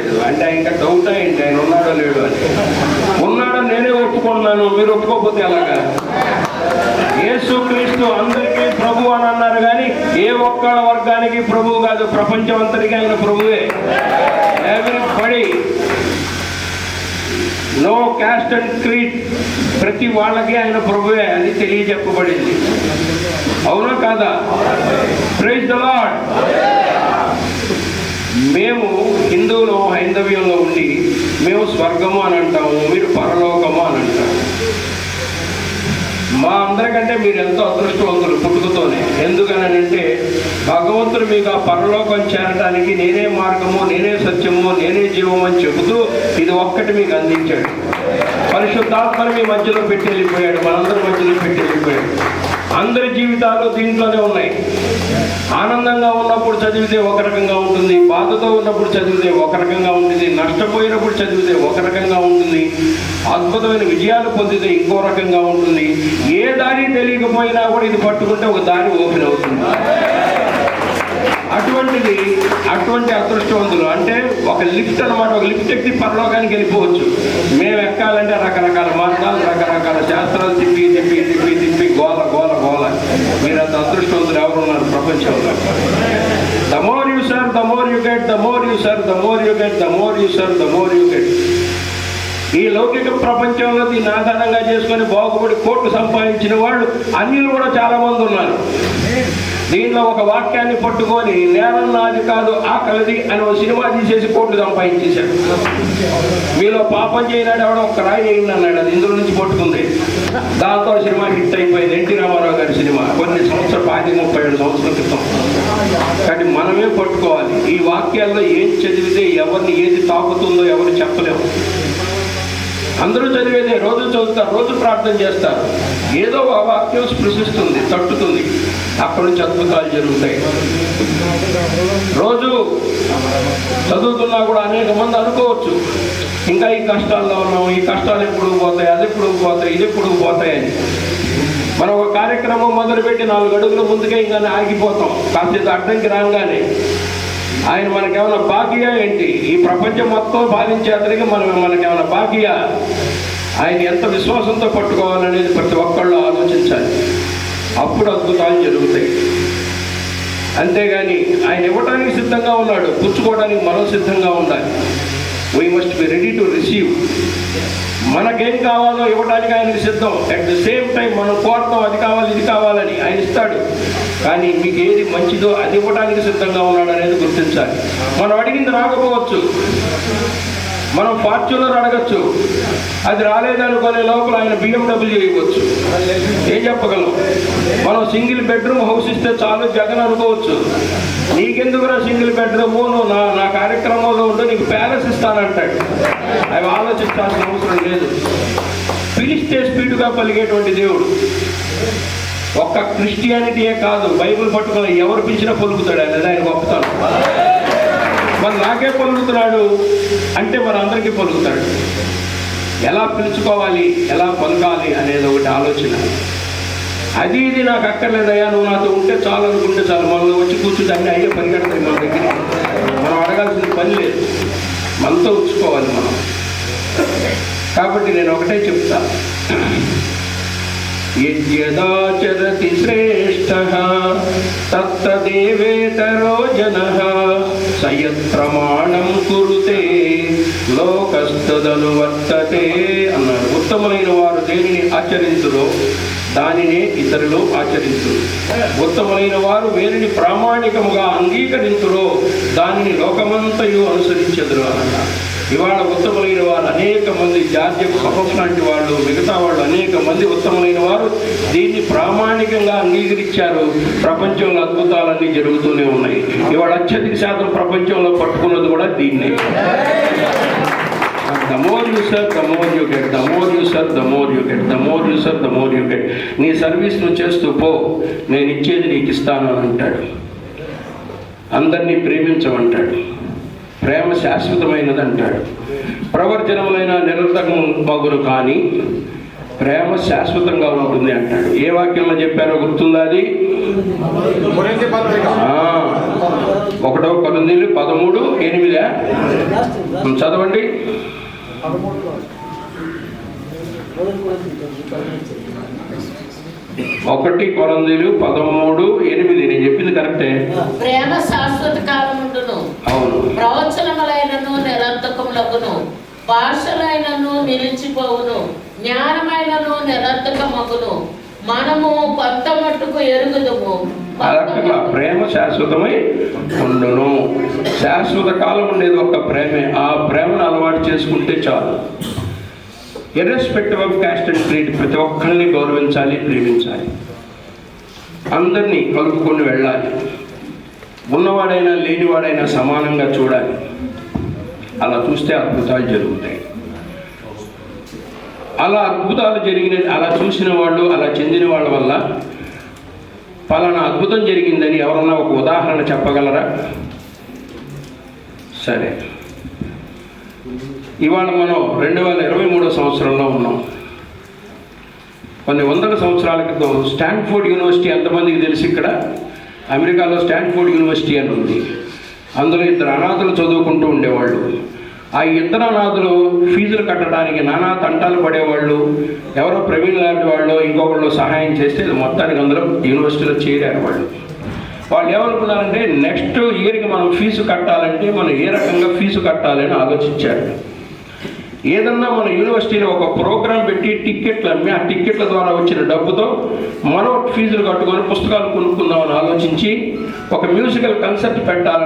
రాలేదు అంటే ఇంకా డౌట్ అయింది ఆయన ఉన్నాడో లేడు అని. ఉన్నాడో నేనే ఒప్పుకున్నాను, మీరు ఒప్పుకోకపోతే ఎలాగా? యేసుక్రీస్తు అందరికీ ప్రభు అని అన్నారు కానీ ఏ ఒక్క వర్గానికి ప్రభువు కాదు, ప్రపంచం అంతటికీ ఆయన ప్రభువే. Everybody, no caste and creed, ప్రతి వాళ్ళకి ఆయన ప్రభువే అని తెలియజెప్పబడింది. అవునా కాదా? Praise the lord. మేము హిందువులు హైందవ్యంలో ఉండి మేము స్వర్గము అని అంటాము, మీరు పరలోకము అని అంటాము. మా అందరికంటే మీరు ఎంతో అదృష్టవంతులు పుట్టుకతోనే. ఎందుకనంటే భగవంతుడు మీకు ఆ పరలోకం చేరడానికి నేనే మార్గము, నేనే సత్యము, నేనే జీవము అని చెబుతూ ఇది ఒక్కటి మీకు అందించాడు. పరిశుద్ధాత్మని మీ మధ్యలో పెట్టి వెళ్ళిపోయాడు, మనందరి మధ్యలో పెట్టి వెళ్ళిపోయాడు. అందరి జీవితాలు దీంట్లోనే ఉన్నాయి. ఆనందంగా ఉన్నప్పుడు చదివితే ఒక రకంగా ఉంటుంది, బాధతో ఉన్నప్పుడు చదివితే ఒక రకంగా ఉంటుంది, నష్టపోయినప్పుడు చదివితే ఒక రకంగా ఉంటుంది, అద్భుతమైన విజయాలు పొందితే ఇంకో రకంగా ఉంటుంది. ఏ దారి తెలియకపోయినా కూడా ఇది పట్టుకుంటే ఒక దారి ఓపెన్ అవుతుంది. అటువంటి అదృష్టవంతులు అంటే ఒక లిఫ్ట్ అనమాట. ఒక లిఫ్ట్ ఎక్కి పరలోకానికి వెళ్ళిపోవచ్చు. మేము ఎక్కాలంటే రకరకాల మార్గాలు, రకరకాల శాస్త్రాలు తిప్పి తిప్పి తిప్పి తిప్పి గోల గోల గోల. మీరు అంత అదృష్టవంతులు ఎవరున్నారు ప్రపంచంలో? The more you serve, the more you get, the more you serve, the more you get, the more you serve, the more you get. ఈ లౌకిక ప్రపంచంలో దీన్ని ఆధారంగా చేసుకొని బాగుపడి కోట్లు సంపాదించిన వాళ్ళు అన్యులు కూడా చాలా మంది ఉన్నారు. దీనిలో ఒక వాక్యాన్ని పట్టుకొని నేరం నాది కాదు ఆకలిది అని ఒక సినిమా తీసేసి కోట్లు సంపాదించేశాడు. మీలో పాపం చేయనాడు ఎవడో ఒక్క రాయి వేయండి అన్నాడు, అది ఇందులో నుంచి పట్టుకుంది. దాంతో సినిమా హిట్ అయిపోయింది. ఎన్టీ రామారావు గారి సినిమా కొన్ని సంవత్సరాలు 37 సంవత్సరాల క్రితం. కాబట్టి మనమే పట్టుకోవాలి. ఈ వాక్యాల్లో ఏం చదివితే ఎవరిని ఏది తాకుతుందో ఎవరు చెప్పలేము. అందరూ చదివేదే, రోజు చదువుతారు, రోజు ప్రార్థన చేస్తారు. ఏదో ఆ వాక్యం స్పృశిస్తుంది, తట్టుతుంది, అక్కడి నుంచి అద్భుతాలు జరుగుతాయి. రోజు చదువుతున్నా కూడా అనేక మంది అనుకోవచ్చు ఇంకా ఈ కష్టాల్లో ఉన్నాం, ఈ కష్టాలు ఎప్పుడు పోతాయి, అది ఎప్పుడు పోతాయి, ఇది ఎప్పుడు పోతాయి అని. మనం ఒక కార్యక్రమం మొదలుపెట్టి 4 అడుగుల ముందుకే ఇంకా ఆగిపోతాం. కాస్త అడ్డంకి రాగానే ఆయన మనకేమైనా బాకీయా ఏంటి? ఈ ప్రపంచం మొత్తం పాలించే అతనికి మనకేమైనా బాకీయా? ఆయన ఎంత విశ్వాసంతో పట్టుకోవాలనేది ప్రతి ఒక్కళ్ళు ఆలోచించాలి. అప్పుడు అద్భుతాలు జరుగుతాయి. అంతేగాని ఆయన ఇవ్వడానికి సిద్ధంగా ఉన్నాడు, పుచ్చుకోవడానికి మనం సిద్ధంగా ఉండాలి. We must be ready to receive. మనకేం కావాలో ఇవ్వడానికి ఆయనకి సిద్ధం. అట్ ద సేమ్ టైం మనం కోరుతాం, అది కావాలి ఇది కావాలని, ఆయన ఇస్తాడు. కానీ మీకు ఏది మంచిదో అది ఇవ్వడానికి సిద్ధంగా ఉన్నాడు అనేది గుర్తించాలి. మనం అడిగింది రాకపోవచ్చు, మనం ఫార్చ్యూనర్ అడగచ్చు, అది రాలేదనుకునే లోపల ఆయన BMW ఇవ్వచ్చు. ఏం చెప్పగలం? మనం సింగిల్ బెడ్రూమ్ హౌస్ ఇస్తే చాలు జగన్ అనుకోవచ్చు. నీకెందుకురా సింగిల్ బెడ్రూమ్, నువ్వు నా కార్యక్రమంలో ఉంటూ నీకు ప్యాలెస్ ఇస్తానంటాడు. అవి ఆలోచించాల్సిన అవసరం లేదు. పిలిస్తే స్పీడ్గా పలిగేటువంటి దేవుడు. ఒక్క క్రిస్టియానిటీయే కాదు, బైబిల్ పట్టుకుని ఎవరు పిలిచినా పలుకుతాడు ఆయన. ఆయన గొప్పతనం. మరి నాకే పలుకుతున్నాడు అంటే మరి అందరికీ పలుకుతాడు. ఎలా పిలుచుకోవాలి, ఎలా పలకాలి అనేది ఒకటి ఆలోచన. అది ఇది నాకు అక్కర్లేదయ్యా, నువ్వు నాతో ఉంటే చాలు అనుకుంటే చాలు. మనం వచ్చి కూర్చుంటే అన్నీ అయ్యే పరిగెడతాయి మన దగ్గర. మనం అడగాల్సిన పని లేదు, మనతో ఉంచుకోవాలి మనం. కాబట్టి నేను ఒకటే చెప్తా, యద్యదాచరతి శ్రేష్ఠః తత్తదేవేతరో జనః సయత్ ప్రమాణం కురుతే లోకస్తదనువర్తతే అన్నాడు. ఉత్తములైన వారు దేనిని ఆచరించురో దానినే ఇతరులు ఆచరించురు. ఉత్తములైన వారు వేరిని ప్రామాణికముగా అంగీకరించురో దానిని లోకమంతయు అనుసరించెదరు అన్నారు. ఇవాళ ఉత్తములైన వారు అనేక మంది, జాతీయ సభస్ లాంటి వాళ్ళు, మిగతా వాళ్ళు అనేక మంది ఉత్తములైన వారు దీన్ని ప్రామాణికంగా అంగీకరించారు. ప్రపంచంలో అద్భుతాలన్నీ జరుగుతూనే ఉన్నాయి. ఇవాళ అత్యధిక శాతం ప్రపంచంలో పట్టుకున్నది కూడా దీన్నే. The more you serve, the more you get. The more you serve, the more you get. The more you serve, the more you get. నీ సర్వీస్ నువ్వు చేస్తూ పో, నేను ఇచ్చేది నీకు ఇస్తాను అని అంటాడు. అందరినీ ప్రేమించమంటాడు. ప్రేమ శాశ్వతమైనది అంటాడు. ప్రవర్జనములైన నిరర్థకము మగును కానీ ప్రేమ శాశ్వతంగా ఉంటుంది అంటాడు. ఏ వాక్యంలో చెప్పారో గుర్తుందా? అది 1 కొరింథీయులు 13:8. చదవండి. 1 కొరింథీయులు 13:8. నేను చెప్పింది కరెక్టే. ప్రేమ శాశ్వత కాలముండును. అవును. ప్రవచనములైనను నిరర్థకములగును, భాషలైనను నిలిచిపోవును, జ్ఞానమైనను నిరర్థకమగును, మనము కొంత మట్టుకు ఎరుగుదుము. అలా ప్రేమ శాశ్వతమై ఉండును. శాశ్వత కాలం ఉండేది ఒక ప్రేమే. ఆ ప్రేమను అలవాటు చేసుకుంటే చాలు. Irrespective of cost and creed, ప్రతి ఒక్కరిని గౌరవించాలి, ప్రేమించాలి, అందరినీ కలుపుకొని వెళ్ళాలి. ఉన్నవాడైనా లేనివాడైనా సమానంగా చూడాలి. అలా చూస్తే అద్భుతాలు జరుగుతాయి. అలా అద్భుతాలు అలా చూసిన వాళ్ళు, అలా చెందిన వాళ్ళ వల్ల పలానా అద్భుతం జరిగిందని ఎవరన్నా ఒక ఉదాహరణ చెప్పగలరా? సరే, ఇవాళ మనం 2023 సంవత్సరంలో ఉన్నాం. కొన్ని వందల సంవత్సరాల క్రితం స్టాన్ఫోర్డ్ యూనివర్సిటీ ఎంతమందికి తెలిసి? ఇక్కడ అమెరికాలో స్టాన్ఫోర్డ్ యూనివర్సిటీ అని ఉంది. అందులో 2 అనాథులు చదువుకుంటూ ఉండేవాళ్ళు. ఆ 2 అనాథులు ఫీజులు కట్టడానికి నానా తంటాలు పడేవాళ్ళు. ఎవరో ప్రవీణ్ లాంటి వాళ్ళు ఇంకొకళ్ళు సహాయం చేస్తే మొత్తానికి అందులో యూనివర్సిటీలో చేరారు వాళ్ళు. వాళ్ళు ఏమనుకున్నారంటే నెక్స్ట్ ఇయర్కి మనం ఫీజు కట్టాలంటే మనం ఏ రకంగా ఫీజు కట్టాలని ఆలోచించారు. ఏదన్నా మన యూనివర్సిటీలో ఒక ప్రోగ్రాం పెట్టి టిక్కెట్లు అమ్మి ఆ టిక్కెట్ల ద్వారా వచ్చిన డబ్బుతో మనం ఫీజులు కట్టుకొని పుస్తకాలు కొనుక్కుందామని ఆలోచించి ఒక మ్యూజికల్ కన్సర్ట్ పెట్టాలని